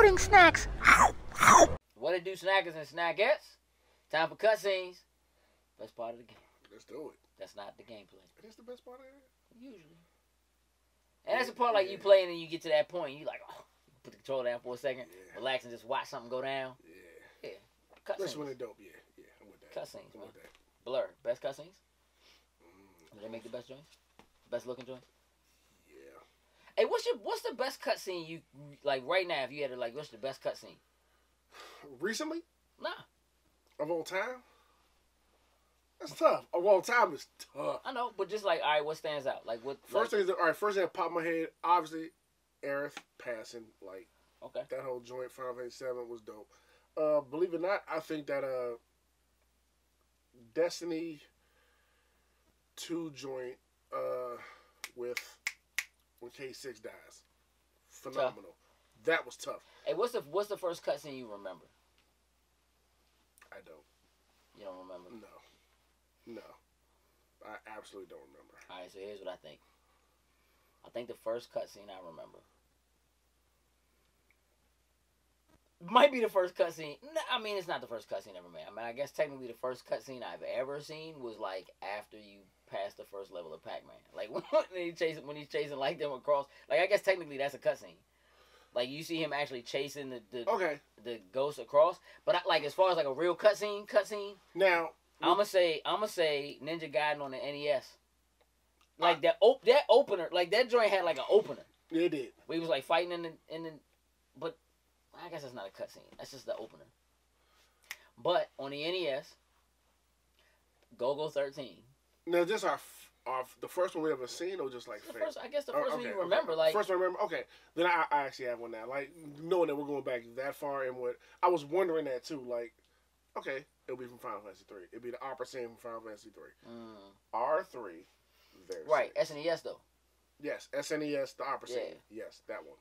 bring snacks. What it do, snackers and snackettes? Time for cutscenes. Best part of the game. Let's do it. That's not the gameplay. It is the best part of it. Usually. And that's the part like you play and then you get to that point and you like, oh, put the controller down for a second, relax and just watch something go down. Yeah. Cutscenes. That's when it's dope. Yeah, I'm with that. Cutscenes, man. Blur. Best cutscenes? Did they make the best joints? Best looking joints? Yeah. Hey, what's the best cutscene you like right now? If you had to like, what's the best cutscene? Recently? Nah. Of all time? That's tough. Of all time is tough. I know, but just like, all right, what stands out? Like what? First thing that popped in my head, obviously, Aerith passing. Like, okay, that whole joint, Final Fantasy VII was dope. Believe it or not, I think that Destiny 2 joint when K6 dies, phenomenal. Tough. That was tough. Hey, what's the first cutscene you remember? I don't. You don't remember? No. I absolutely don't remember. All right, so here's what I think. I think the first cutscene I remember might be the first cutscene. I mean, it's not the first cutscene ever made. I mean, I guess technically the first cutscene I've ever seen was like after you pass the first level of Pac-Man. Like when he's chasing like them across. Like I guess technically that's a cutscene. Like you see him actually chasing the ghost across. But like as far as like a real cutscene. Now I'm gonna say Ninja Gaiden on the NES. Like that opener, like that joint had like an opener. It did. We was like fighting in the, but I guess that's not a cutscene. That's just the opener. But on the NES, Go-Go 13. Now this the first one we ever seen, or just like the first one you remember, like first one I remember. Okay, then I actually have one now. Like knowing that we're going back that far, and what I was wondering that too. Like, okay, it'll be from Final Fantasy 3. It'll be the opera scene from Final Fantasy 3. R3. Right, SNES though. Yes, SNES, the opera scene. Yes, that one.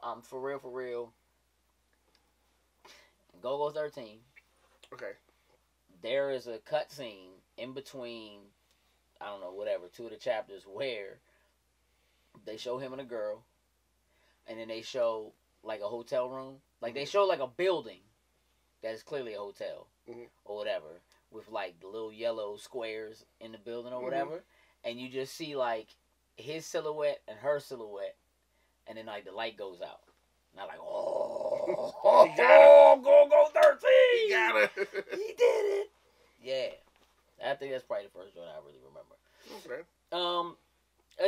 I'm for real. Go-Go 13. Okay. There is a cutscene in between, I don't know, whatever, two of the chapters where they show him and a girl, and then they show like a hotel room. Like they show like a building that is clearly a hotel or whatever, with like the little yellow squares in the building or whatever, and you just see like his silhouette and her silhouette, and then like the light goes out. And I'm like, Go-Go 13! He got it. He did it. Yeah. I think that's probably the first one I really remember. Okay.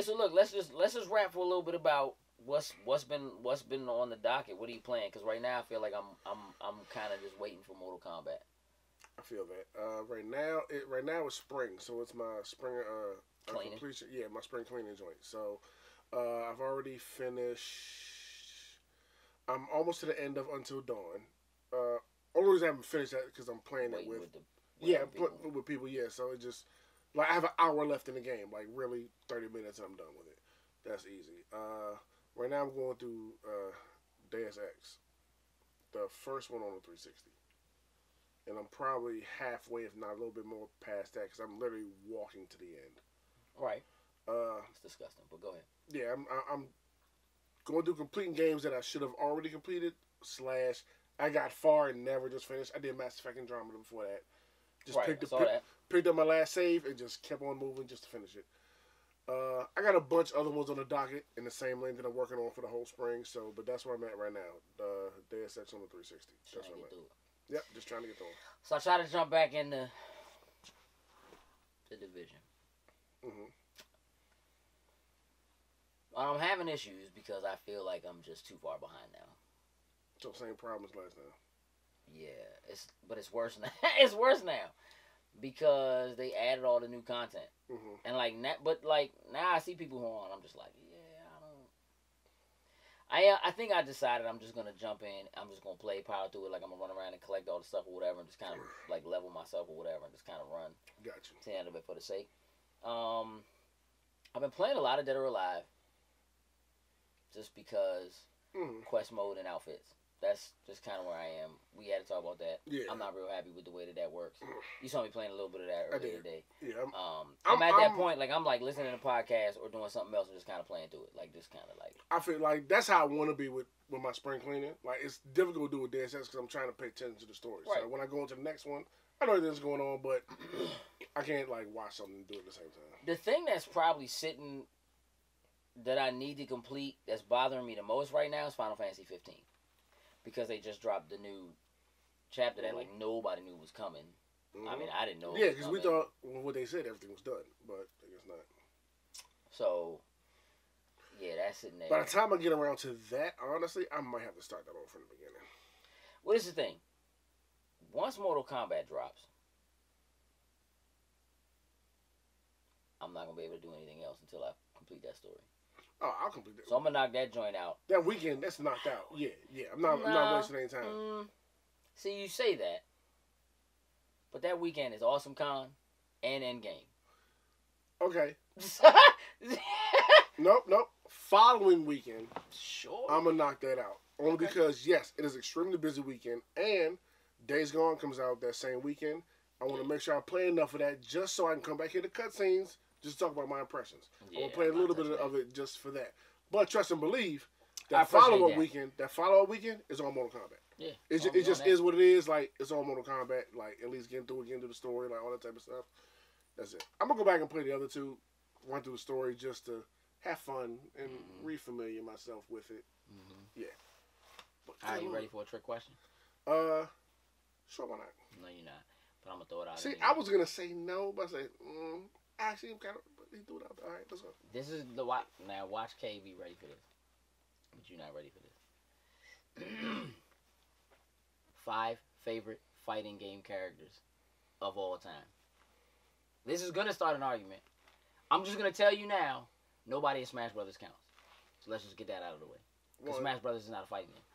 So look, let's just rap for a little bit about what's been on the docket. What are you playing? Because right now I feel like I'm kind of just waiting for Mortal Kombat. I feel that. Right now it's spring, so it's my spring cleaning. Completion. Yeah, my spring cleaning joint. So I've already finished. I'm almost to the end of Until Dawn. Only reason I haven't finished that because I'm playing it with people. Yeah, so it just like I have an hour left in the game. Like really, 30 minutes and I'm done with it. That's easy. Right now I'm going through Deus Ex, the first one on the 360, and I'm probably halfway, if not a little bit more, past that because I'm literally walking to the end. Right. It's disgusting, but go ahead. Yeah, I'm going through completing games that I should have already completed. / I got far and never just finished. I did Mass Effect Andromeda before that. Just picked up my last save and just kept on moving just to finish it. I got a bunch of other ones on the docket in the same lane that I'm working on for the whole spring. So, but that's where I'm at right now. Deus Ex on the 360. That's where I'm at. Yep, just trying to get through. So I try to jump back into the Division. I'm having issues because I feel like I'm just too far behind now. So same problem as last time. Yeah, it's worse now. It's worse now because they added all the new content, and like now I see people who are on. I'm just like, I think I decided I'm just gonna jump in. I'm just gonna play power through it. Like I'm gonna run around and collect all the stuff or whatever, and just kind of like level myself or whatever, and just kind of run. Gotcha. To the end of it for the sake. I've been playing a lot of Dead or Alive. Just because quest mode and outfits. That's just kind of where I am. We had to talk about that. Yeah. I'm not real happy with the way that works. You saw me playing a little bit of that earlier today. Yeah. I'm at that point, like I'm like listening to podcasts or doing something else and just kind of playing through it. Like just kind of like. I feel like that's how I want to be with with my spring cleaning. Like, it's difficult to do with DSS because I'm trying to pay attention to the story. Right. So when I go into the next one, I know everything's going on, but I can't, like, watch something and do it at the same time. The thing that's probably sitting that I need to complete that's bothering me the most right now is Final Fantasy 15. Because they just dropped the new chapter that, like, nobody knew was coming. I mean, I didn't know. Yeah, because we thought what they said, everything was done, but I guess not. So, yeah, that's sitting there. By the time I get around to that, honestly, I might have to start that over from the beginning. What is the thing? Once Mortal Kombat drops, I'm not going to be able to do anything else until I complete that story. Oh, I'll complete that. So I'm going to knock that joint out. That weekend, that's knocked out. Yeah. I'm not wasting any time. See, you say that. But that weekend is Awesome Con and Endgame. Okay. Nope. Following weekend, sure, I'm going to knock that out. Only because, yes, it is extremely busy weekend. And Days Gone comes out that same weekend. I want to make sure I play enough of that just so I can come back here to cutscenes, just talk about my impressions. Yeah, I'm going to play a little bit of it just for that. But trust and believe, that follow-up weekend is on Mortal Kombat. Yeah, it just is what it is. Like, it's on Mortal Kombat. Like, at least getting through the story, like all that type of stuff. That's it. I'm gonna go back and play the other two, run through the story just to have fun and refamiliar myself with it. Yeah. But, are you ready for a trick question? Sure, why not? No, you're not. But I'm gonna throw it out. See, I was gonna say no, but I said, actually, I'm kind of. He threw it out there. All right, let's go. This is the watch. Now, watch K be ready for this, but you're not ready for this. 5 favorite fighting game characters of all time. This is going to start an argument. I'm just going to tell you now, nobody in Smash Brothers counts. So let's just get that out of the way. Because Smash Brothers is not a fighting game.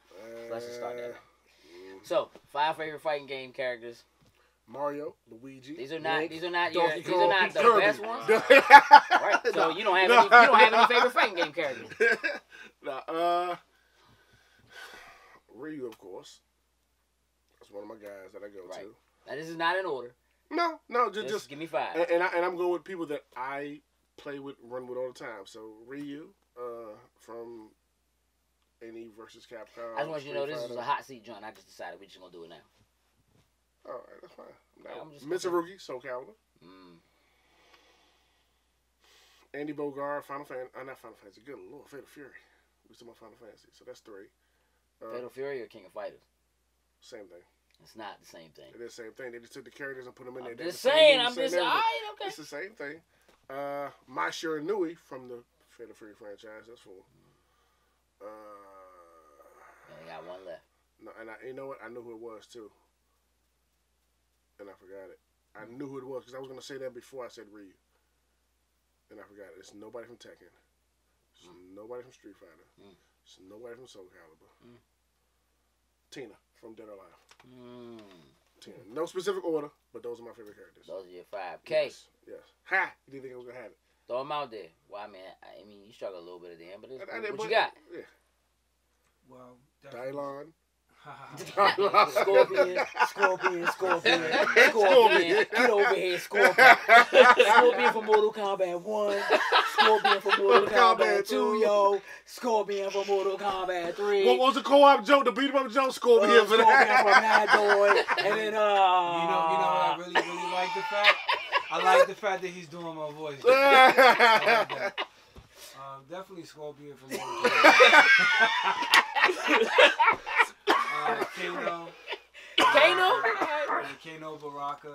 So let's just start that. So, 5 favorite fighting game characters. Mario, Luigi. These are not the Kirby. best ones. Right. So you don't have any favorite fighting game characters. Ryu, of course. That's one of my guys that I go to. Now this is not in order. No, just give me 5. And I'm going with people that I play with, run with all the time. So Ryu, from NE versus Capcom. I just want you to know this is a hot seat joint. I just decided we're just gonna do it now. All right, that's fine. Mitsurugi, Soul Calibur. Andy Bogard, Final Fantasy. Not Final Fantasy. Good Lord, Fatal Fury. We still about Final Fantasy, so that's 3. Fatal Fury or King of Fighters? Same thing. It's not the same thing. It is the same thing. They just took the characters and put them in there. I'm just saying. Okay. It's the same thing. Mai Shiranui from the Fatal Fury franchise. That's 4. I got 1 left. No, and you know what? I knew who it was too, and I forgot it. I knew who it was because I was gonna say that before I said Ryu, and I forgot it. It's nobody from Tekken. It's nobody from Street Fighter. It's nobody from Soul Calibur. Tina from Dead or Alive. Tina. No specific order, but those are my favorite characters. Those are your 5. K. Yes. Ha! You didn't think I was gonna have it? Throw them out there. Well, I mean, you struggle a little bit at the end, but what you got? Yeah. Well, Dylon. Scorpion. Get over here, Scorpion. Scorpion from Mortal Kombat 1. Scorpion from Mortal Kombat 2, yo. Scorpion from Mortal Kombat 3. What was the co-op joke? The beat 'em up joke? Scorpion for that. Scorpion from Mad And then, you know what I really like the fact? I like the fact that he's doing my voice. I like that. Definitely Scorpion from Mortal Kombat. Kano Baraka.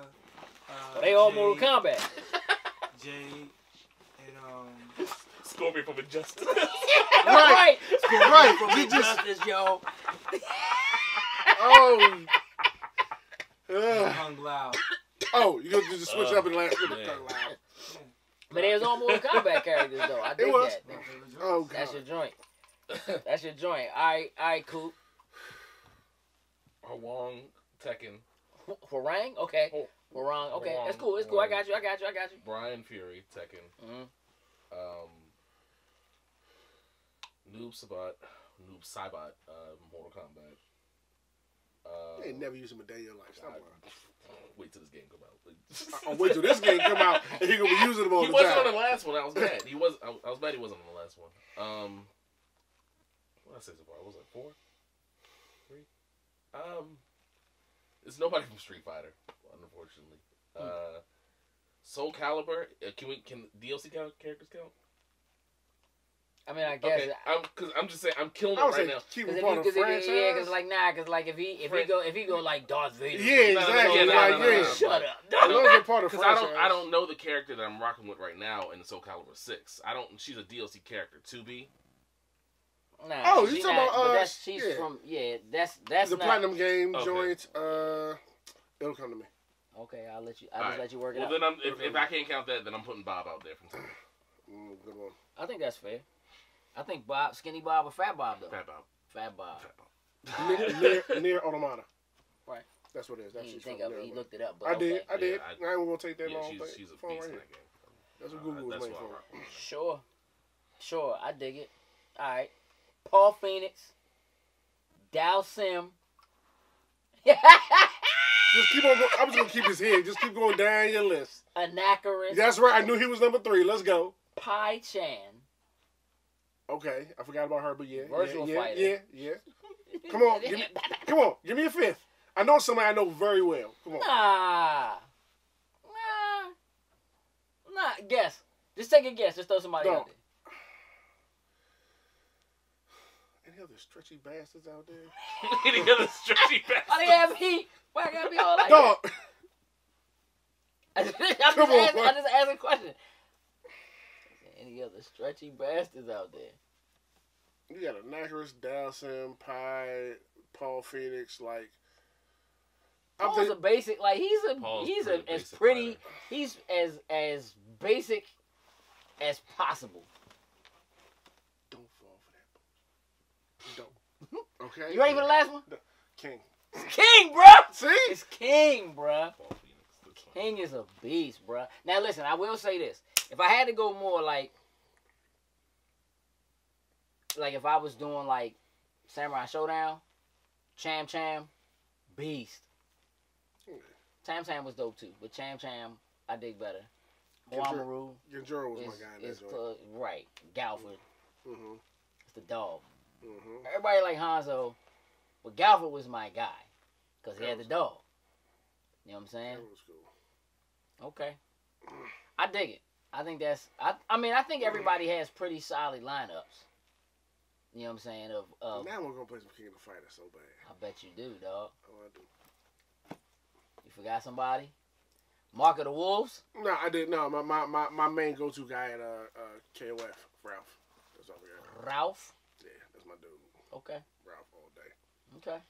They all Mortal Kombat. Jade and Scorpion from Injustice. Right. Right. From Injustice, yo. Hung Lao. Oh, you gonna just switch up and last with the Hung Lao. But they was all Mortal Kombat characters though. I dig that. Oh God. That's your joint. That's your joint. All right, Coop. Hwang, Tekken. Hwarang? Okay. Hwarang. Okay. That's cool. It's cool. I got you. Brian Fury, Tekken. Noob Saibot, Mortal Kombat. They ain't never used him a day in your life. Stop lying. Wait till this game come out. I'll wait till this game come out and he gonna be using them all the time. He wasn't on the last one. I was mad. I was mad he wasn't on the last one. What did I say so far? What was it 4, 3? It's nobody from Street Fighter, unfortunately. Soul Calibur. Can DLC characters count? I mean, I guess. Okay, I'm just saying I'm killing it right now. Keep it part of franchise. Yeah, because like if he go like Darth Vader. Yeah, exactly. No. Shut up. Because I don't know the character that I'm rocking with right now in Soul Calibur 6. She's a DLC character. 2B. Nah, oh, you talking about? But she's from that's the not, platinum game okay. joint. It'll come to me. Okay, I'll just let you work it out. Well, then if I can't count that, then I'm putting Bob out there from time. Good one. I think that's fair. I think Bob, Skinny Bob or Fat Bob though. Fat Bob. Near Automata. Right. That's what it is. That's he looked it up. But I did. okay. I ain't gonna take that long. She's a beast in that game. That's what Google was made for. Sure. I dig it. All right. Paul Phoenix. Dal Sim. Just keep on. I'm just gonna keep his head. Just keep going down your list. Anachorus. That's right. I knew he was number 3. Let's go. Pai Chan. Okay, I forgot about her, but yeah. Virtual Fighter. Yeah. Come on, give me a 5th. I know somebody I know very well. Come on. Nah. Guess. Just take a guess. Just throw somebody out there. Any other stretchy bastards out there? Any other stretchy bastards? Why they have heat? Why I gotta be all like Dog. that? I just asked a question. Any other stretchy bastards out there? You got Anachorus, Dalsim, Paul Phoenix, like. Paul's a basic, like he's as pretty, he's as basic as possible. Don't fall for that. Don't. Okay. You ready for the last one? King. It's King, bruh. See? It's King, bruh. King is a beast, bruh. Now listen, I will say this: if I had to go more like if I was doing like Samurai Showdown, Cham Cham, beast. Cham Cham was dope too, but Cham Cham I dig better. Wamaru. Genjuro was my guy in that joint. Right. Galford. Mm-hmm. It's the dog. Mm-hmm. Everybody like Hanzo, but Galford was my guy because he had the dog. You know what I'm saying? That was cool. Okay. I dig it. I think that's. I think everybody has pretty solid lineups. You know what I'm saying? Now we're gonna play some King of the Fighter so bad. I bet you do, dog. Oh, I do. You forgot somebody? Mark of the Wolves? No, I didn't. No, my main go-to guy at KOF, Ralph. That's all we got. Ralph? Yeah, that's my dude. Okay. Ralph all day. Okay.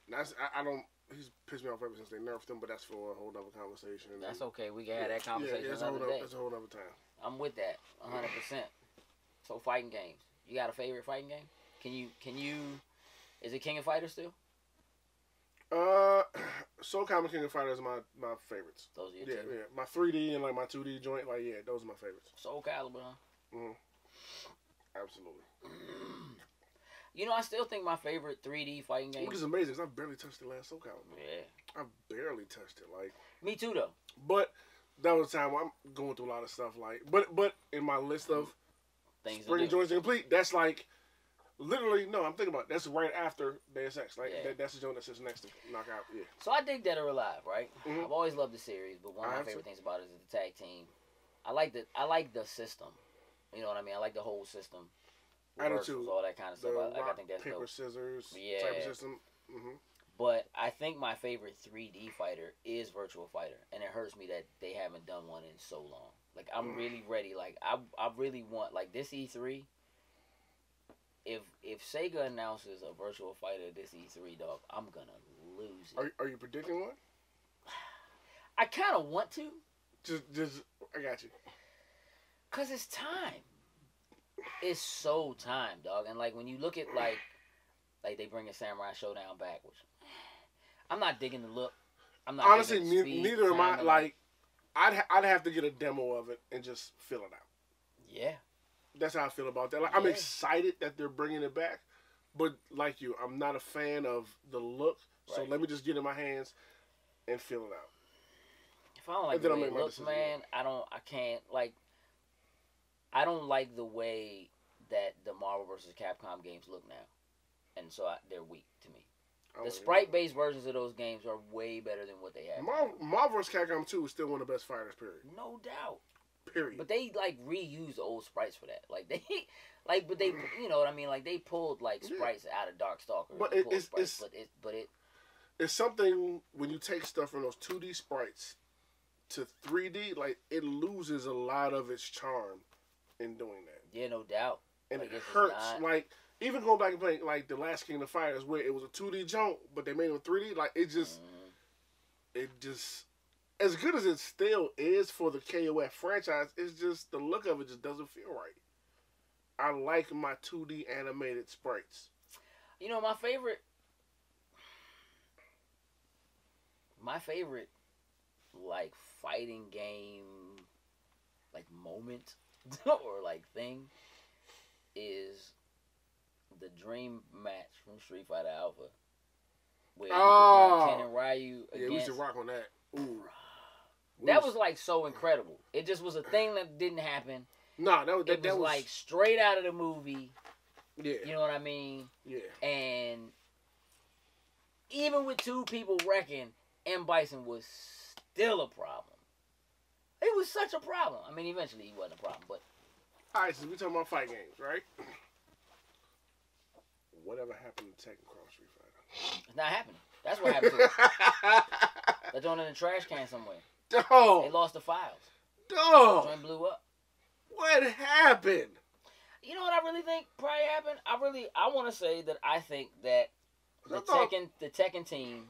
And I don't. He's pissed me off ever since they nerfed him, but that's for a whole other conversation. That's okay. We can have that conversation another day. That's a whole other time. I'm with that, 100%. So fighting games. You got a favorite fighting game? Can you? Is it King of Fighters still? Soul Calibur King of Fighters are my favorites. Those are your two? Yeah. My 3D and like my 2D joint, like those are my favorites. Soul Calibur, huh? Absolutely. You know, I still think my favorite 3D fighting game. Which is amazing, because I've barely touched the last Soul Calibur. Yeah. I've barely touched it, like. Me too, though. But that was the time where I'm going through a lot of stuff, like. But in my list of things Spring Joints Complete, that's like. Literally, no, I'm thinking about it. That's right after Deus Ex. Like, that's the joint that sits next to Knockout. Yeah. So I dig Dead or Alive, right? Mm-hmm. I've always loved the series, but one of my favorite things about it is the tag team. I like the system. You know what I mean? I like the whole system. Attitude. All that kind of stuff. I think that's paper, dope. scissors Yeah. type of system. Mm-hmm. But I think my favorite 3D fighter is Virtual Fighter, and it hurts me that they haven't done one in so long. Like, I'm really ready. Like, I really want, like, this E3. If Sega announces a Virtual Fighter this E3, dog, I'm gonna lose it. Are you predicting one? I kind of want to. Just I got you. Cause it's time. It's so time, dog. And like when you look at like they bring a Samurai Showdown back, which I'm not digging the look. I'm not. Honestly, neither am I. Like, I'd have to get a demo of it and just fill it out. Yeah. That's how I feel about that. Like, I'm excited that they're bringing it back, but like you, I'm not a fan of the look. So let me just get it in my hands and fill it out. If I don't like the way it looks, man, I don't like the way that the Marvel vs. Capcom games look now. and so they're weak to me. The sprite-based versions of those games are way better than what they have. Marvel vs. Capcom 2 is still one of the best fighters. Period. No doubt. Period. But they like reuse old sprites for that. Like they, but they, you know what I mean? Like they pulled like sprites out of Darkstalker. But it's something when you take stuff from those 2D sprites to 3D, like it loses a lot of its charm in doing that. Yeah, no doubt. And it hurts. Like even going back and playing like the last King of Fighters, where it was a 2D jump, but they made it 3D. Like it just, as good as it still is for the KOF franchise, it's just the look of it just doesn't feel right. I like my 2D animated sprites. You know, my favorite like fighting game like moment or like thing is the dream match from Street Fighter Alpha. Where Ken and Ryu against... Yeah, we should rock on that. Ooh. That was like so incredible. It just was a thing that didn't happen. No, that was like straight out of the movie. Yeah. You know what I mean? Yeah. And even with two people wrecking, M. Bison was still a problem. It was such a problem. I mean, eventually he wasn't a problem, but... Alright, so we talking about fight games, right? Whatever happened to Tekken X Street Fighter? It's not happening. That's what happened to it. They're throwing it in a trash can somewhere. Dog. They lost the files. Dog. The joint blew up. What happened? You know what I really think probably happened? I want to say that I think that the Tekken team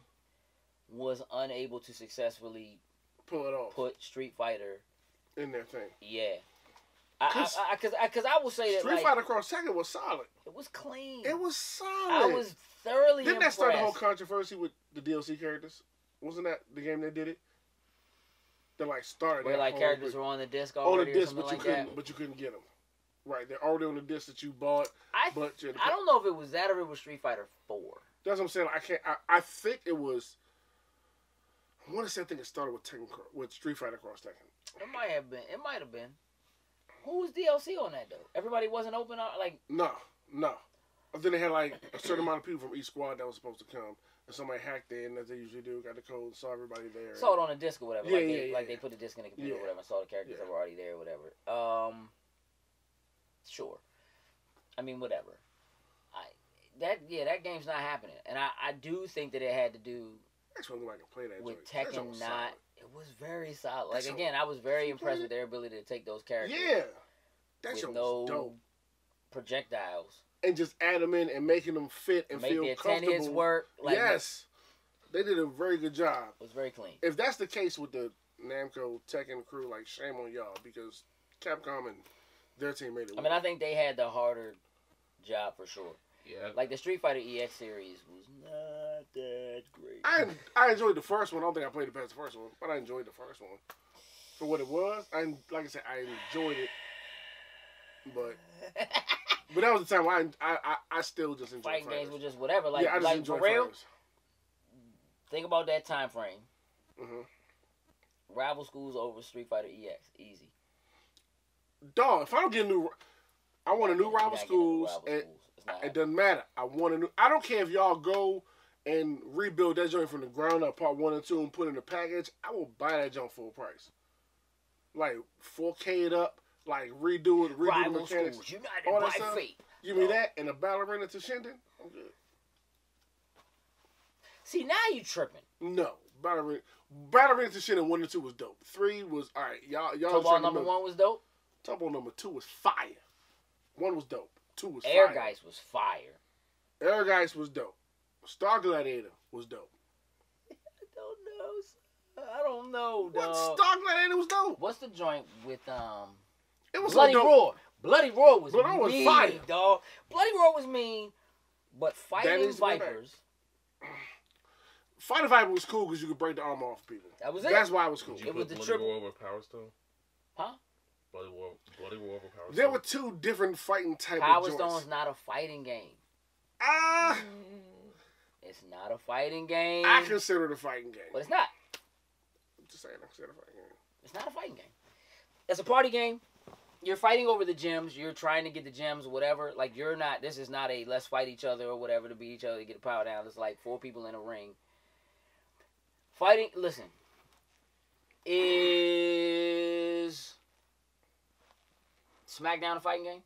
was unable to successfully pull it off. Put Street Fighter in their thing. Yeah. Because I will say that Street Fighter Cross Tekken was solid. It was clean. It was solid. I was thoroughly Didn't impressed. that start the whole controversy with the DLC characters? Wasn't that the game that did it? That like started where like characters were on the disc already on the disc, or something like that. But you couldn't get them. Right, they're already on the disc that you bought. I don't know if it was that or it was Street Fighter 4. That's what I'm saying. I think it was. I want to say I think it started with Street Fighter Cross Tekken. It might have been. It might have been. Who was DLC on that though? Everybody wasn't open up like. No. I think they had like a certain amount of people from each squad that was supposed to come, and somebody hacked in as they usually do, got the code, saw everybody there. Saw it on a disc or whatever. Yeah, Like they put the disc in the computer or whatever. Saw the characters that were already there or whatever. Sure. I mean, whatever. That game's not happening, and I do think that it had to do. Actually, I can play that with Tekken not. It was very solid. Like again, I was very impressed with their ability to take those characters. Yeah, that with was dope. Projectiles. And just add them in and making them fit and feel comfortable. Make their 10 hits work. Like yes, they did a very good job. It was very clean. If that's the case with the Namco Tekken crew, like shame on y'all because Capcom and their team made it. I mean, I think they had the harder job for sure. Yeah. Like the Street Fighter EX series was not that great. I enjoyed the first one. I don't think I played it past the first one, but I enjoyed the first one for what it was. Like I said, I enjoyed it, but that was the time I still just enjoyed fighting games were just whatever. Like I just like enjoyed for real. fighters. Think about that time frame. Mm-hmm. Rival Schools over Street Fighter EX, easy. Dog, if I don't get I want a new Rival Schools. It doesn't matter. I want a new. I don't care if y'all go and rebuild that joint from the ground up, part 1 and 2, and put in a package. I will buy that joint full price. Like 4K it up, like redo the mechanics. Schools, united by fate. Give me that and a ballerina to Shinden. I'm good. See, now you tripping. No, ballerina to Shinden 1 and 2 was dope. 3 was alright. Y'all. Tobal number 1 was dope. Tobal number 2 was fire. 1 was dope. 2 was Air fire. Geist was fire. Air Geist was dope. Star Gladiator was dope. I don't know, dog. What? Star Gladiator was dope. What's the joint with It was Bloody Roar. Bloody Roar was mean, fire. dog. Bloody Roar was mean, but Fighting Vipers. Fighting Viper was cool because you could break the arm off of people. That was it. That's why it was cool. It was the triple. Bloody Roar over Power Stone? Huh? Bloody Roar over Power Stone. There were 2 different fighting type Power of joints. Stone's not a fighting game. It's not a fighting game. I consider it a fighting game. But it's not. I'm just saying, I consider it a fighting game. It's not a fighting game. It's a party game. you're fighting over the gems. You're trying to get the gems, whatever. Like, you're not. This is not a let's fight each other or whatever to beat each other to get the power down. It's like 4 people in a ring fighting. Listen, is SmackDown a fighting game?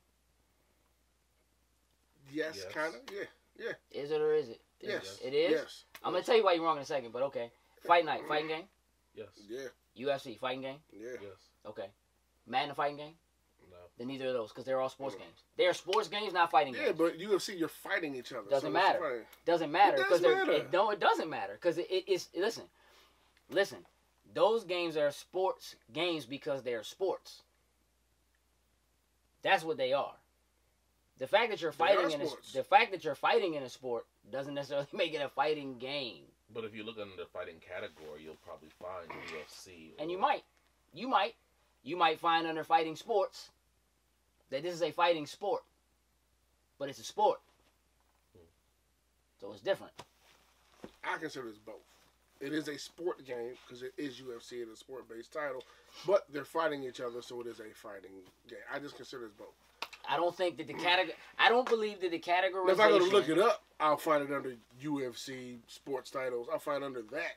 Yes. Kind of. Yeah. Is it or is it? Yes. It is? Yes. I'm going to tell you why you're wrong in a second, but okay. Fight Night, fighting game? Yes. Yeah. UFC, fighting game? Yeah. Yes. Okay. Madden, a fighting game? No. Then neither of those, because they're all sports games. They are sports games, not fighting games. Yeah, but UFC, you're fighting each other. Doesn't matter. Doesn't matter. It does matter. It doesn't matter. Because it's, listen. Those games are sports games because they're sports. That's what they are. The fact that you're fighting in a sport doesn't necessarily make it a fighting game. But if you look under the fighting category, you'll probably find UFC. And you might find under fighting sports that this is a fighting sport, but it's a sport, so it's different. I consider this both. It is a sport game because it is UFC and a sport-based title, but they're fighting each other, so it is a fighting game. I just consider this both. I don't think that I don't believe that the categorization. Now, if I go to look it up, I'll find it under UFC sports titles. I'll find it under that,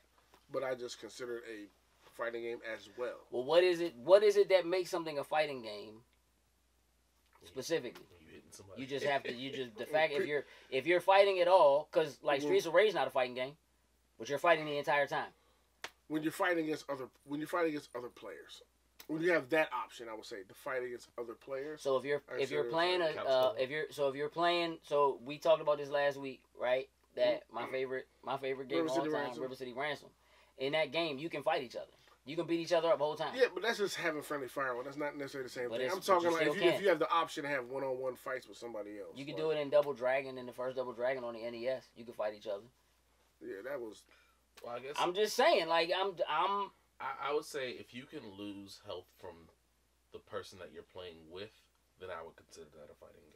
but I just consider it a fighting game as well. Well, what is it? What is it that makes something a fighting game? Specifically, you just have to. The fact if you're fighting at all, because like Streets of Rage not a fighting game, but you're fighting the entire time. When you're fighting against other players. When you have that option, I would say to fight against other players. So if you're playing so we talked about this last week, right? That my favorite game of all time, River City Ransom. In that game, you can fight each other. You can beat each other up the whole time. Yeah, but that's just having friendly fire. That's not necessarily the same thing. I'm talking like if you have the option to have one-on-one fights with somebody else. You can do it in Double Dragon, in the first Double Dragon on the NES. You can fight each other. Yeah, that was. Well, I guess I'm just saying, like I would say if you can lose health from the person that you're playing with, then I would consider that a fighting game.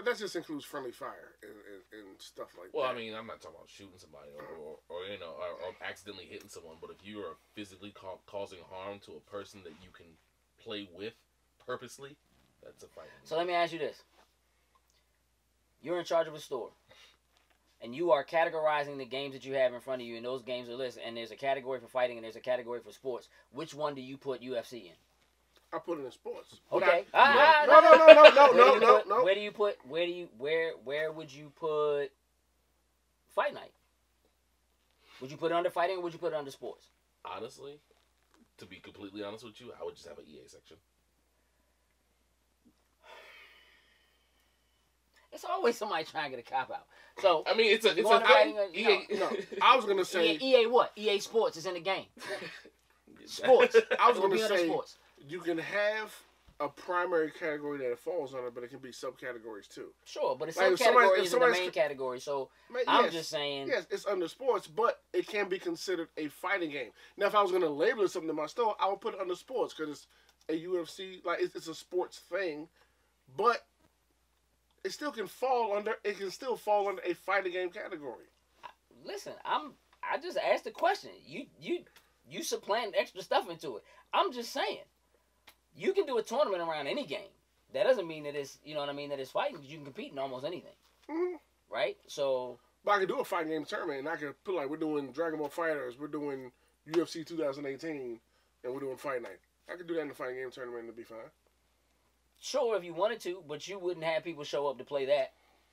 That just includes friendly fire and stuff like that. Well, I mean, I'm not talking about shooting somebody or accidentally hitting someone, but if you are physically causing harm to a person that you can play with purposely, that's a fighting game. So let me ask you this. You're in charge of a store. And you are categorizing the games that you have in front of you, and those games are listed. And there's a category for fighting, and there's a category for sports. Which one do you put UFC in? I put it in sports. Okay. No. Where would you put Fight Night? Would you put it under fighting, or would you put it under sports? Honestly, to be completely honest with you, I would just have an EA section. It's always somebody trying to get a cop out. So I mean, I was gonna say EA what? EA Sports is in the game. Sports. I was gonna say sports. You can have a primary category that it falls under, but it can be subcategories too. Sure, but it's subcategory isn't the main category. So I'm just saying. Yes, it's under sports, but it can be considered a fighting game. Now, if I was gonna label it something in my store, I would put it under sports because it's a UFC, like it's a sports thing, but. It still can fall under. It can still fall under a fighting game category. Listen, I just asked the question. You supplant extra stuff into it. I'm just saying, you can do a tournament around any game. That doesn't mean that it's that it's fighting. You can compete in almost anything, right? So, but I can do a fighting game tournament, and I can put like we're doing Dragon Ball Fighters, we're doing UFC 2018, and we're doing Fight Night. I could do that in the fighting game tournament and it'd be fine. Sure, if you wanted to, but you wouldn't have people show up to play that.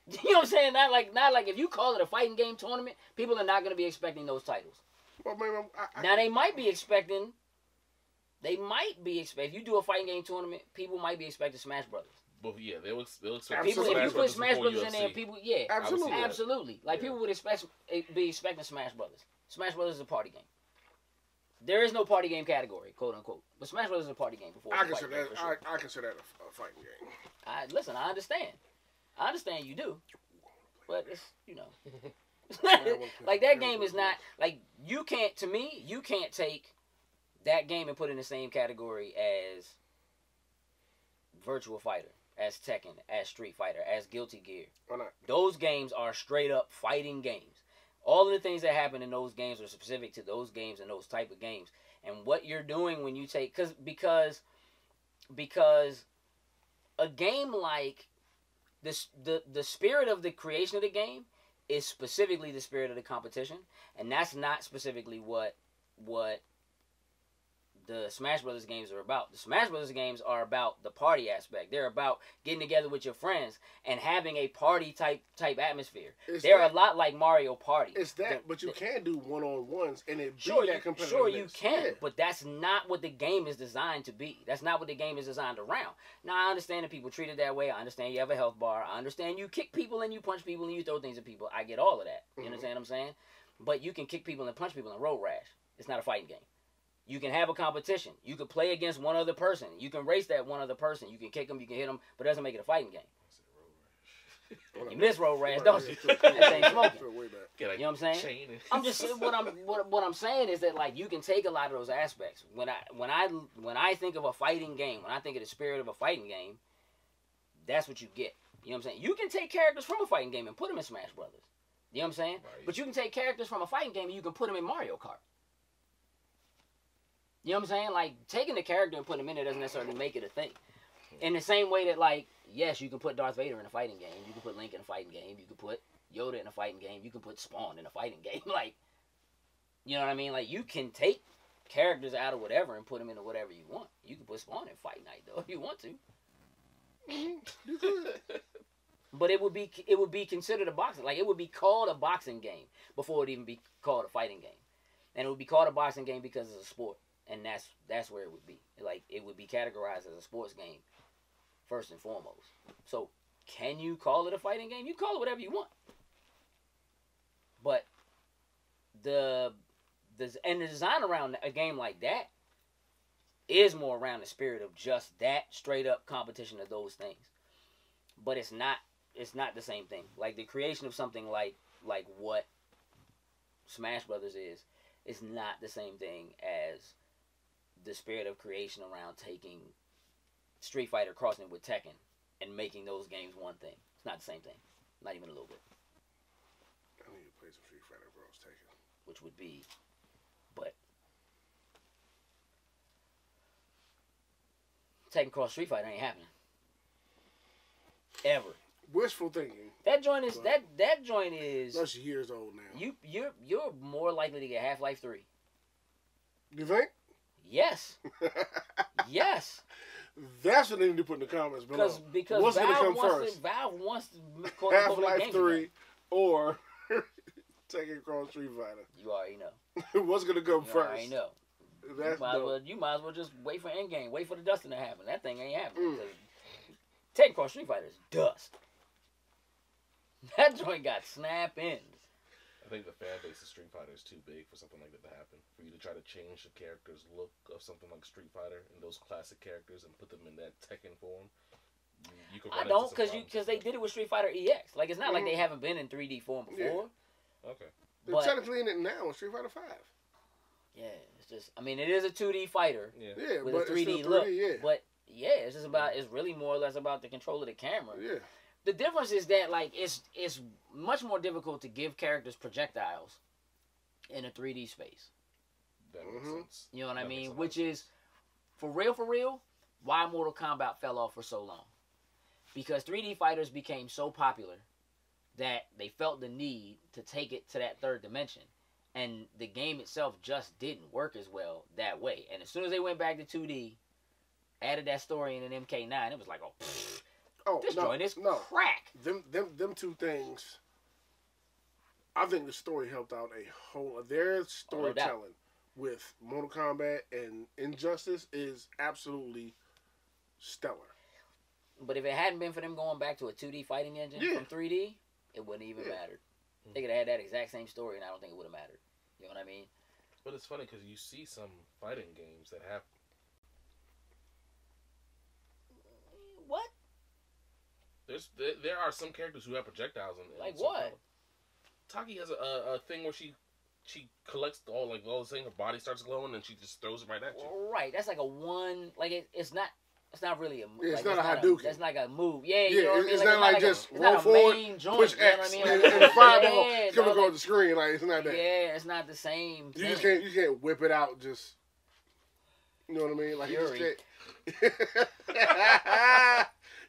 You know what I'm saying? Not like if you call it a fighting game tournament, people are not going to be expecting those titles. Well, maybe now they might be expecting. If you do a fighting game tournament, people might be expecting Smash Brothers. Well, yeah, they'll expect people. If you put Smash Brothers in there, people, absolutely. Like people would be expecting Smash Brothers. Smash Brothers is a party game. There is no party game category, quote unquote. But Smash Bros is a party game before. I consider that. Sure. I consider that a fighting game. Listen, I understand. I understand you do, but it's like that game is not like you can't. To me, you can't take that game and put it in the same category as Virtua Fighter, as Tekken, as Street Fighter, as Guilty Gear. Why not? Those games are straight up fighting games. All of the things that happen in those games are specific to those games and those type of games. And what you're doing when you take because a game like this, the spirit of the creation of the game is specifically the spirit of the competition, and that's not specifically what the Smash Brothers games are about. The Smash Brothers games are about the party aspect. They're about getting together with your friends and having a party type atmosphere. They're a lot like Mario Party. It's that, but you can do one-on-ones and it be that competitive. Sure, you can, but that's not what the game is designed to be. That's not what the game is designed around. Now, I understand that people treat it that way. I understand you have a health bar. I understand you kick people and you punch people and you throw things at people. I get all of that. You understand what I'm saying? But you can kick people and punch people in Road Rash. It's not a fighting game. You can have a competition. You can play against one other person. You can race that one other person. You can kick them, you can hit them, but it doesn't make it a fighting game. You miss Road Rash, don't you? That ain't smoking. You know what I'm saying? I'm just what I'm saying is that like you can take a lot of those aspects. When I think of a fighting game, when I think of the spirit of a fighting game, that's what you get. You know what I'm saying? You can take characters from a fighting game and put them in Smash Brothers. You know what I'm saying? Right. But you can take characters from a fighting game and you can put them in Mario Kart. You know what I'm saying? Like, taking the character and putting him in there doesn't necessarily make it a thing. In the same way that, like, yes, you can put Darth Vader in a fighting game. You can put Link in a fighting game. You can put Yoda in a fighting game. You can put Spawn in a fighting game. Like, you know what I mean? Like, you can take characters out of whatever and put them into whatever you want. You can put Spawn in Fight Night, though, if you want to. You could. But it would be considered a boxing. Like, it would be called a boxing game before it even be called a fighting game. And it would be called a boxing game because it's a sport. And that's where it would be. Like, it would be categorized as a sports game, first and foremost. So, can you call it a fighting game? You call it whatever you want. But the design around a game like that is more around the spirit of just that straight up competition of those things. But it's not the same thing. Like, the creation of something like what Smash Brothers is not the same thing as the spirit of creation around taking Street Fighter, crossing it with Tekken, and making those games one thing. It's not the same thing. Not even a little bit. I need to play some Street Fighter Bros. Tekken. Which would be, but Tekken Cross Street Fighter ain't happening. Ever. Wishful thinking. That joint is that joint is. That's years old now. You're more likely to get Half-Life 3. You think? Yes. Yes. That's what they need to put in the comments below. Because what's going to come first? Valve wants to Half-Life 3 or Tekken Cross Street Fighter. You already know. What's going to come first? You already know. You might as well just wait for Endgame. Wait for the dusting to happen. That thing ain't happening. Tekken Cross Street Fighter is dust. That joint got snap ends. I think the fan base of Street Fighter is too big for something like that to happen. For you to try to change the character's look of something like Street Fighter and those classic characters and put them in that Tekken form, you could run I don't, because they did it with Street Fighter EX. Like, it's not like they haven't been in 3D form before. Yeah. Okay. They're technically in it now in Street Fighter 5. Yeah, it's just, I mean, it is a 2D fighter with but a 3D look. But, yeah, it's just about, it's really more or less about the control of the camera. Yeah. The difference is that, like, it's much more difficult to give characters projectiles in a 3D space. That makes sense. You know what I mean? Which is, for real, why Mortal Kombat fell off for so long. Because 3D fighters became so popular that they felt the need to take it to that third dimension. And the game itself just didn't work as well that way. And as soon as they went back to 2D, added that story in an MK9, it was like, this joint is crack. Them two things. I think the story helped out a whole. Their storytelling with Mortal Kombat and Injustice is absolutely stellar. But if it hadn't been for them going back to a 2D fighting engine from 3D, it wouldn't even mattered. They could have had that exact same story, and I don't think it would have mattered. You know what I mean? But it's funny because you see some fighting games that have. What? There are some characters who have projectiles in like what? Taki has a thing where she collects all the things. Her body starts glowing and she just throws it right at you. Right, that's like a one. Like it's not really a. Yeah, like, it's not a Hadouken. That's like a move. Yeah, you know what I mean? It's not like just roll forward, push X, and the fireball coming across the screen. Like it's not that. Yeah, it's not the same. You can't whip it out just. You know what I mean? Like Fury.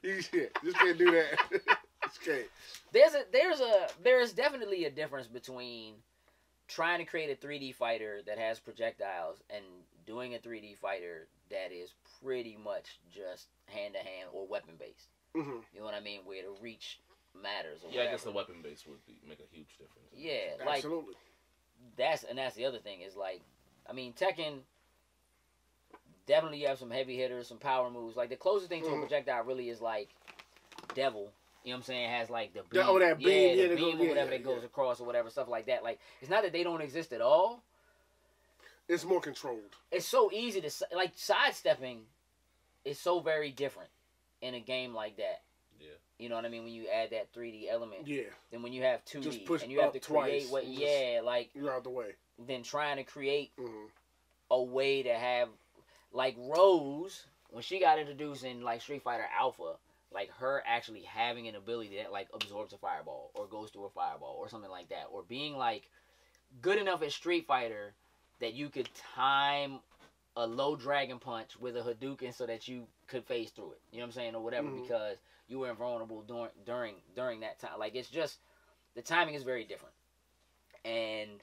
you just can't. Just can't do that. Just can't. There's definitely a difference between trying to create a 3D fighter that has projectiles and doing a 3D fighter that is pretty much just hand-to-hand or weapon-based. Mm-hmm. You know what I mean? Where the reach matters. Or yeah, whatever. I guess the weapon base would make a huge difference. Yeah, like Absolutely. that's the other thing is like, I mean, Tekken. Definitely, you have some heavy hitters, some power moves. Like the closest thing to a projectile really is like Devil. You know what I'm saying? It has like the beam, that beam, the beam or whatever that goes across or whatever stuff like that. Like it's not that they don't exist at all. It's more controlled. It's so easy to like sidestepping. Is so very different in a game like that. Yeah. You know what I mean? When you add that 3D element. Yeah. Then when you have 2D Just push and you have to twice, create what? Yeah, like you're out the way. Then trying to create Mm-hmm. a way to have like Rose when she got introduced in like Street Fighter Alpha, like her actually having an ability that like absorbs a fireball or goes through a fireball or something like that, or being like good enough at Street Fighter that you could time a low dragon punch with a Hadouken so that you could phase through it. You know what I'm saying, or whatever, because you were invulnerable during that time. Like it's just the timing is very different, and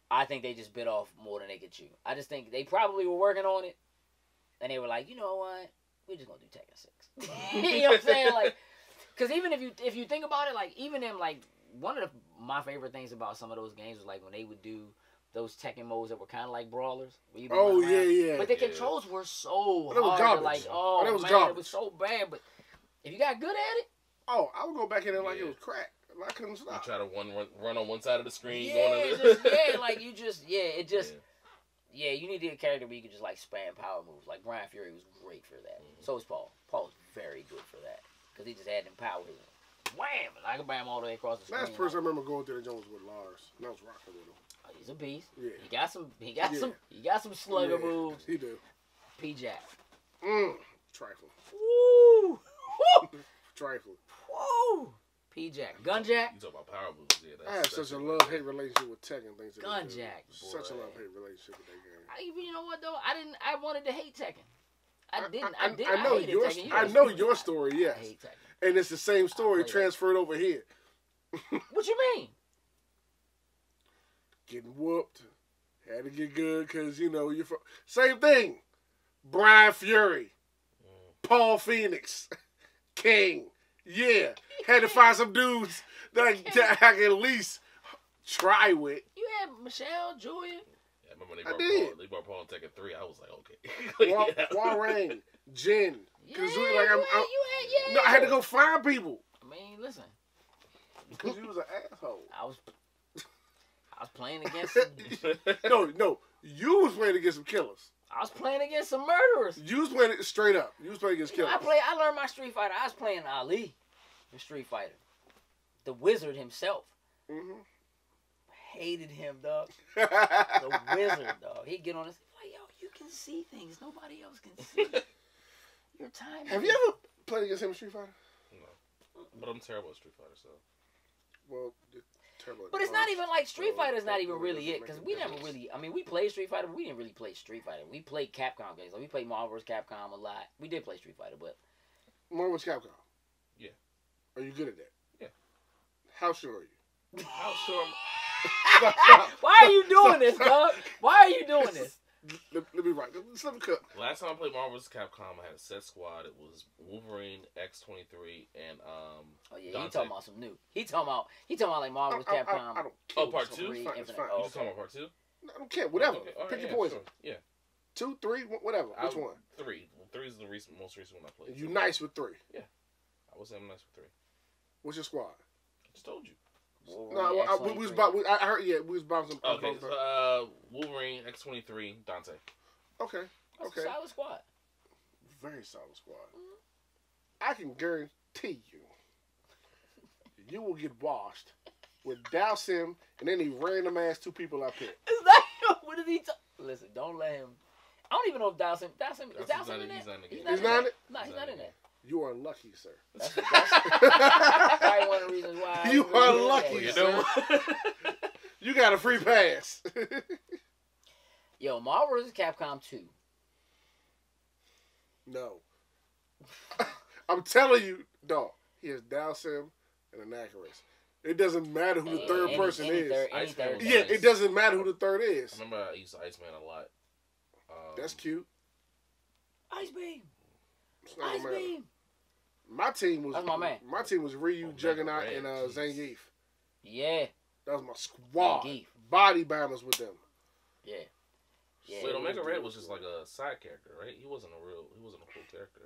I think they just bit off more than they could chew. I just think they probably were working on it, and they were like, you know what, we're just gonna do Tekken 6. You know what I'm saying? Like, because even if you think about it, like even in like one of my favorite things about some of those games was like when they would do those Tekken modes that were kind of like brawlers. Where you yeah. But the controls were so But it was hard. garbage. Like, But it was man, garbage. it was so bad. But if you got good at it, I would go back in there like it was crack. I couldn't You stop. try to run on one side of the screen. like you just, you need to get a character where you can just like spam power moves. Like Brian Fury was great for that. So was Paul. Paul was very good for that because he just had them powers. Wham! And I can bam all the way across the screen. Last person I remember going to the Jones with Lars. And I was rocking with him. Oh, he's a beast. Yeah. He got some slugger moves. He do. P-Jack. Trifle. Woo! Trifle. Woo! P-Jack. Gunjack. You talk about power moves. Yeah, I have such a love-hate relationship with Tekken things. Gunjack. Such a love-hate relationship with that game. You know what though? I wanted to hate Tekken. I didn't. I know your story. Yes. I hate Tekken. And it's the same story transferred over here. What you mean? Getting whooped. Had to get good because, you know, you're from... Same thing. Brian Fury. Paul Phoenix. King. Yeah. Had to find some dudes that I can at least try with. You had Michelle, Julia. Yeah, I remember they brought Paul in Tekken 3. I was like, okay. Warren. Jin. Because Yeah. I had to go find people. I mean, listen. Because you was an asshole. I was playing against No. You was playing against some killers. I was playing against some murderers. You was playing it straight up. You was playing against killers. I learned my Street Fighter. I was playing Ali in Street Fighter. The wizard himself. Mm-hmm. Hated him, dog. The wizard, dog. He'd get on us like, yo, you can see things nobody else can see. Your time. Have you ever played against him in Street Fighter? No. But I'm terrible at Street Fighter, so. Well, terrible. But it's not even like Street Fighter's not even really it, because we never really, I mean, we played Street Fighter, but we didn't really play Street Fighter. We played Capcom games. Like, we played Marvel vs. Capcom a lot. We did play Street Fighter, but... Marvel vs. Capcom? Yeah. Are you good at that? Yeah. How sure are you? How sure Why are you doing this, dog? Why are you doing this? Let me write. Let me cook. Last time I played Marvel vs. Capcom, I had a set squad. It was Wolverine, X-23, and Oh yeah, Dante. he talking about some new. He talking about like Marvel vs. Capcom. I don't care. Oh, part 2? It's fine. You Oh, just talking about part 2? I don't care. Whatever. Okay, all right, Pick your yeah, poison. Sure. Yeah. 2, 3, whatever. Which one? 3. 3 is the most recent one I played. You nice with 3. Yeah. I would say I'm nice with 3. What's your squad? I just told you. No, we was about. I heard. Yeah, we was bouncing. Okay. Wolverine, X-23, Dante. Okay. That's a solid squad. Very solid squad. I can guarantee you will get washed with Dowsim and any random ass 2 people I pick. Is that what did he? Listen, don't let him. I don't even know if Dowsim is Dowsim in that. He's not in it. No, he's not in that. You are lucky, sir. That's probably one of the reasons why. You are lucky, sir. You got a free pass. Yo, Marvel vs. Capcom 2. No. I'm telling you, dog. He has Down Sim and Anachorus. It doesn't matter who the third person is. Yeah, it doesn't matter who the third is. I remember I used to Iceman a lot. That's cute. Ice Beam. Ice Beam. My team was That's my man. My team was Ryu, Juggernaut, and Zangief. Yeah. That was my squad. Zangief. Body bombers with them. Yeah. Yeah. Wait, Omega Red was just like a side character, right? He wasn't a full character.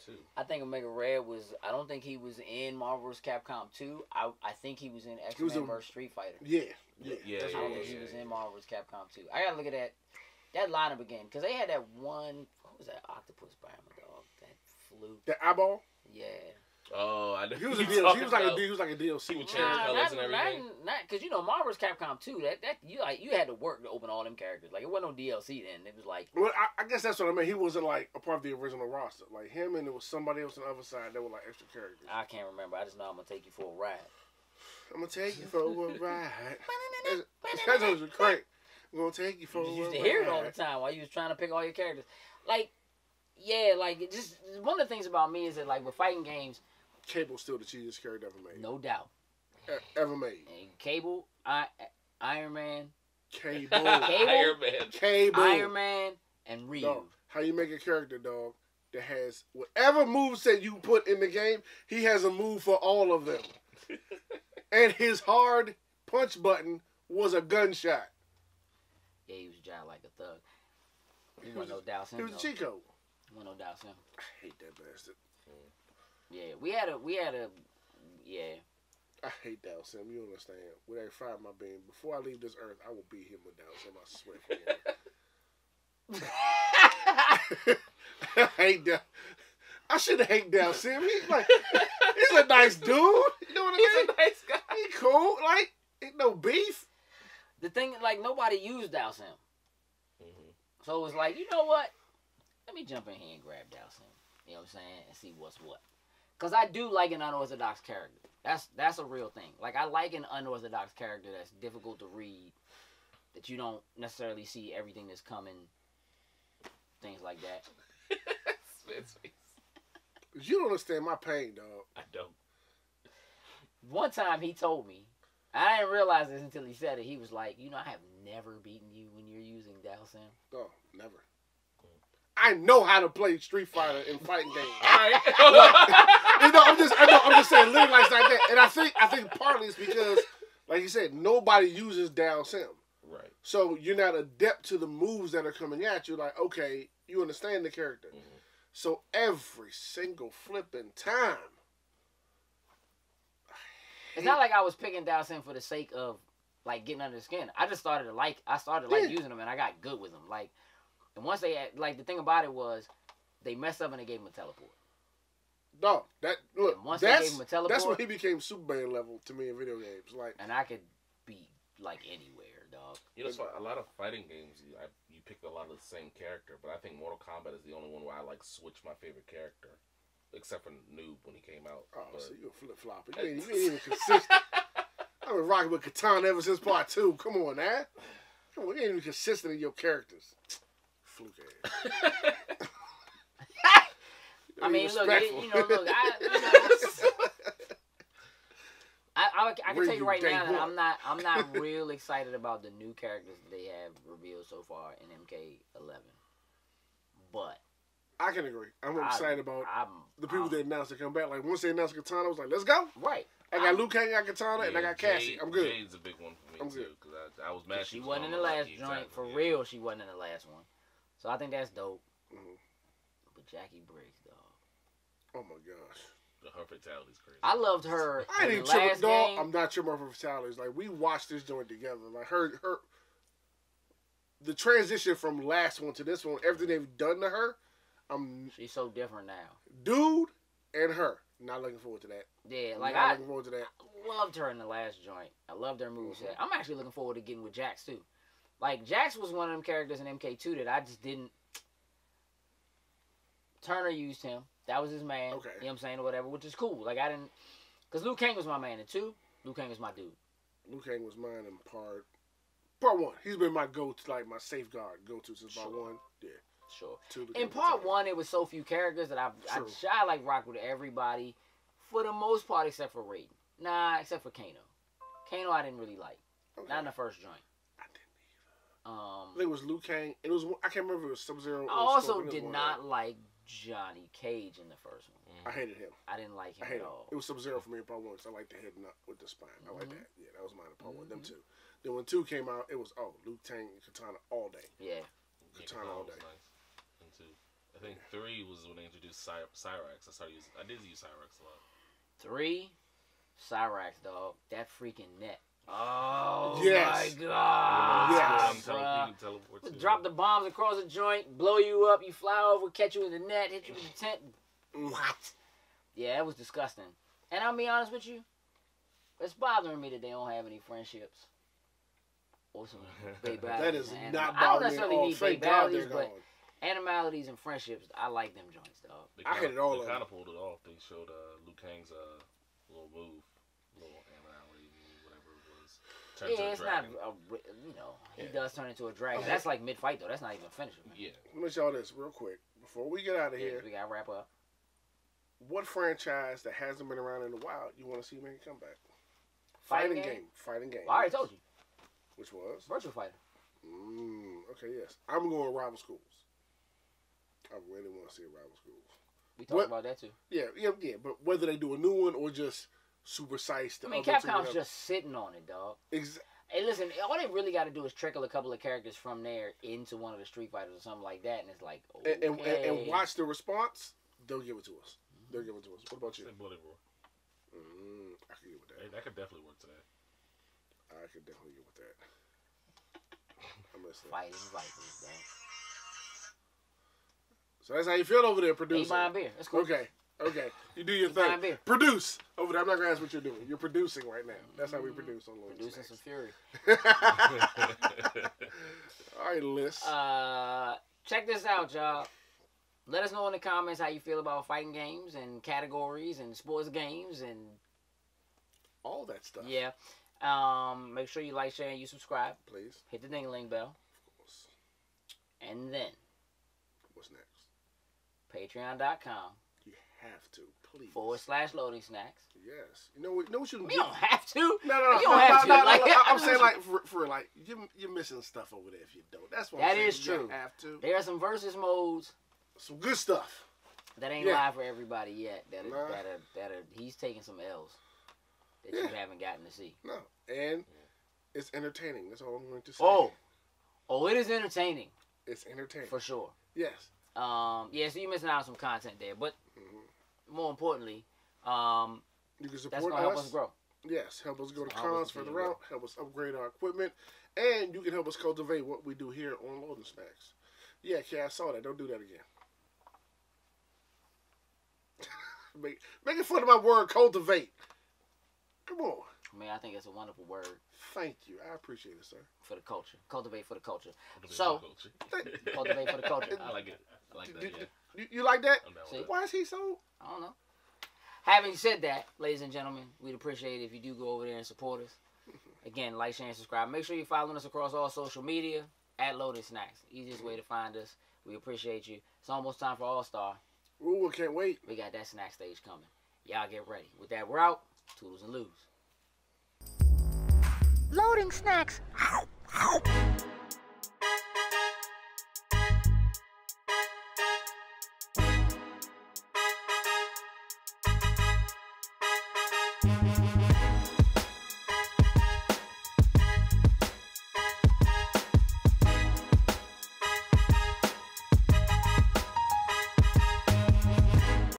Too. I think Omega Red was. I don't think he was in Marvel vs. Capcom 2. I think he was in X-Men vs. Street Fighter. Yeah. I don't think he was in Marvel vs. Capcom 2. I gotta look at that lineup again because they had that one. What was that octopus Batman dog? That flew. The eyeball. Yeah. Oh, I know. He was like a DLC. He would change colors and everything. Not because Marvel vs. Capcom 2. That you had to work to open all them characters. Like it wasn't no DLC then. It was like. Well, I guess that's what I mean. He wasn't like a part of the original roster. Like him and there was somebody else on the other side that were like extra characters. I can't remember. I just know I'm gonna take you for a ride. I'm gonna take you for a ride. That was great. I'm gonna take you for a ride. You used to hear it all the time while you was trying to pick all your characters. Like, yeah, like it just one of the things about me is that like with fighting games. Cable's still the cheesiest character ever made. No doubt. Ever made. And Cable, Iron Man. Cable. Iron Man. Cable. Iron Man and Ryu. Dog, how you make a character, dog, that has whatever moveset you put in the game, he has a move for all of them. And his hard punch button was a gunshot. Yeah, he was giant like a thug. He wasn't no doubt him. He was a cheat code. Wasn't no doubt him. I hate that bastard. Yeah, we had a, yeah. I hate Down Sim. You understand? When I fire my beam, before I leave this earth, I will beat him with Down Sim. I swear for you. I hate that. I shouldn't hate Down Sim. He's a nice dude. You know what I mean? He's a nice guy. He cool. Like, ain't no beef. The thing, like, nobody used Dow Sim. So it was like, you know what? Let me jump in here and grab Dow Sim. You know what I'm saying? And see what's what. Because I do like an unorthodox character. That's a real thing. Like, I like an unorthodox character that's difficult to read, that you don't necessarily see everything that's coming, things like that. You don't understand my pain, dog. I don't. One time he told me, I didn't realize this until he said it, he was like, you know, I have never beaten you when you're using Dalsim. Oh, never. I know how to play Street Fighter in fighting games. All right. You know, I'm just saying, literally like that. And I think partly it's because, like you said, nobody uses Down Sim. Right. So you're not adept to the moves that are coming at you. Like, okay, you understand the character. Mm-hmm. So every single flipping time. It's not like I was picking Down Sim for the sake of like getting under the skin. I just started using them and I got good with them. Like, and once they had, like, the thing about it was they messed up and they gave him a teleport. No, they gave him a teleport, that's when he became Superman level to me in video games. Like, and I could be like anywhere, dog. You know, so a lot of fighting games, you pick a lot of the same character, but I think Mortal Kombat is the only one where I like switch my favorite character, except for Noob when he came out. Oh, so you a flip flopper? You ain't even consistent. I've been rocking with Katana ever since part 2. Come on, man. Come on, you ain't even consistent in your characters. Fluke ass. I mean, look, I can tell you right now that I'm not real excited about the new characters that they have revealed so far in MK11. But I can agree. I'm excited about the people that announced to come back. Like, once they announced Katana, I was like, let's go. Right. I got Liu Kang, I got Katana, and I got Cassie. I'm good. Jade's a big one for me, too. Because I was mad she wasn't in the last joint. For real, she wasn't in the last one. So I think that's dope. Mm-hmm. But Jackie Briggs, dog. Oh, my gosh. Her fatality's crazy. I loved her I ain't in even the last game. I'm not tripping for fatalities. Like, we watched this joint together. Like, her the transition from last one to this one, everything they've done to her, she's so different now. Dude and her. Not looking forward to that. Yeah, like I looking forward to that. I loved her in the last joint. I loved her moveset. I'm actually looking forward to getting with Jax too. Like, Jax was one of them characters in MK2 that I just didn't. Turner used him. That was his man. Okay. You know what I'm saying, or whatever, which is cool. Like, I didn't, because Liu Kang was my man in 2. Liu Kang was my dude. Liu Kang was mine in part Part 1. He's been my go-to, like my safeguard go-to since part 1. Yeah. Sure. 2 In part 1, it was so few characters that I like rock with everybody for the most part except for Raiden. Nah, except for Kano. Kano I didn't really like. Okay. Not in the first joint. I didn't either. I think it was Liu Kang. It was, I can't remember if it was Sub-Zero. I also did not like Johnny Cage in the first one. I hated him. I didn't like him at all. It was Sub-Zero for me in part 1 because I like the head nut with the spine. I like that. Yeah, that was mine in part 1. Them 2. Then when 2 came out, it was Liu Kang and Katana all day. Yeah. Katana all day. Nice. And 2. I think 3 was when they introduced Cyrax. I did use Cyrax a lot. 3, Cyrax, dog. That freaking net. Oh yes. my God! Yes. Drop the bombs across the joint, blow you up, you fly over, catch you in the net, hit you in the tent. What? Yeah, it was disgusting. And I'll be honest with you, it's bothering me that they don't have any friendships. Or some babalities. That is not bothering me. I don't necessarily need Thank God they're babalities, but animalities and friendships, I like them joints, dog. I hate it all. They kind of pulled it off. They showed Liu Kang's little move, little animality, whatever it was. Yeah, it's not, he does turn into a dragon. Okay. That's like mid-fight, though. That's not even finished. Yeah. Let me show this real quick. Before we get out of here. We got to wrap up. What franchise that hasn't been around in a while you want to see make a comeback? Fighting game? Fighting game. Well, I already told you. Which was? Virtua Fighter. Okay, yes. I'm going Rival Schools. I really want to see a Rival Schools. We talked about that, too. Yeah. But whether they do a new one or just supersize the Capcom's just sitting on it, dog. Exactly. Hey, listen, all they really got to do is trickle a couple of characters from there into one of the Street Fighters or something like that, and it's like, okay. And watch the response. They'll give it to us. They'll give it to us. What about you? Bloody Roar. I could get with that. Hey, that could definitely work today. I could definitely get with that. I'm listening. Fighting Vikings, dog. So that's how you feel over there, producer. He buying beer. That's cool. Okay. You do your thing. Beer. Produce over there. I'm not gonna ask what you're doing. You're producing right now. That's how we produce on Loading Producing Snacks. some fury. All right, Liz. Check this out, y'all. Let us know in the comments how you feel about fighting games and categories and sports games and all that stuff. Yeah. Make sure you like, share, and you subscribe. Please. Hit the ding-a-ling bell. Of course. And then. What's next? Patreon.com. You have to, please. /Loading Snacks. Yes. You know what you can You don't have to. No. You don't have to. I'm saying, like, for like, you're missing stuff over there if you don't. That's what I'm saying. That is true. You have to. There are some versus modes. Some good stuff. That ain't live for everybody yet. He's taking some L's that you haven't gotten to see. No. And it's entertaining. That's all I'm going to say. Oh, it is entertaining. It's entertaining. For sure. Yes. So you're missing out on some content there. But more importantly, you can support that's going to help us grow. Yes, help us go to cons further out, help us upgrade our equipment, and you can help us cultivate what we do here on Loading Snacks. Yeah, I saw that. Don't do that again. Making fun of my word, cultivate. Come on. I mean, I think it's a wonderful word. Thank you. I appreciate it, sir. For the culture. Cultivate for the culture. Cultivate for the culture. I like it. I like that, yeah. You like that? See? Why is he so? I don't know. Having said that, ladies and gentlemen, we'd appreciate it if you do go over there and support us. Again, like, share, and subscribe. Make sure you're following us across all social media at Loaded Snacks. Easiest way to find us. We appreciate you. It's almost time for All-Star. Ooh, I can't wait. We got that snack stage coming. Y'all get ready. With that, we're out. Toodles and Loos. Loading Snacks. Ow, ow.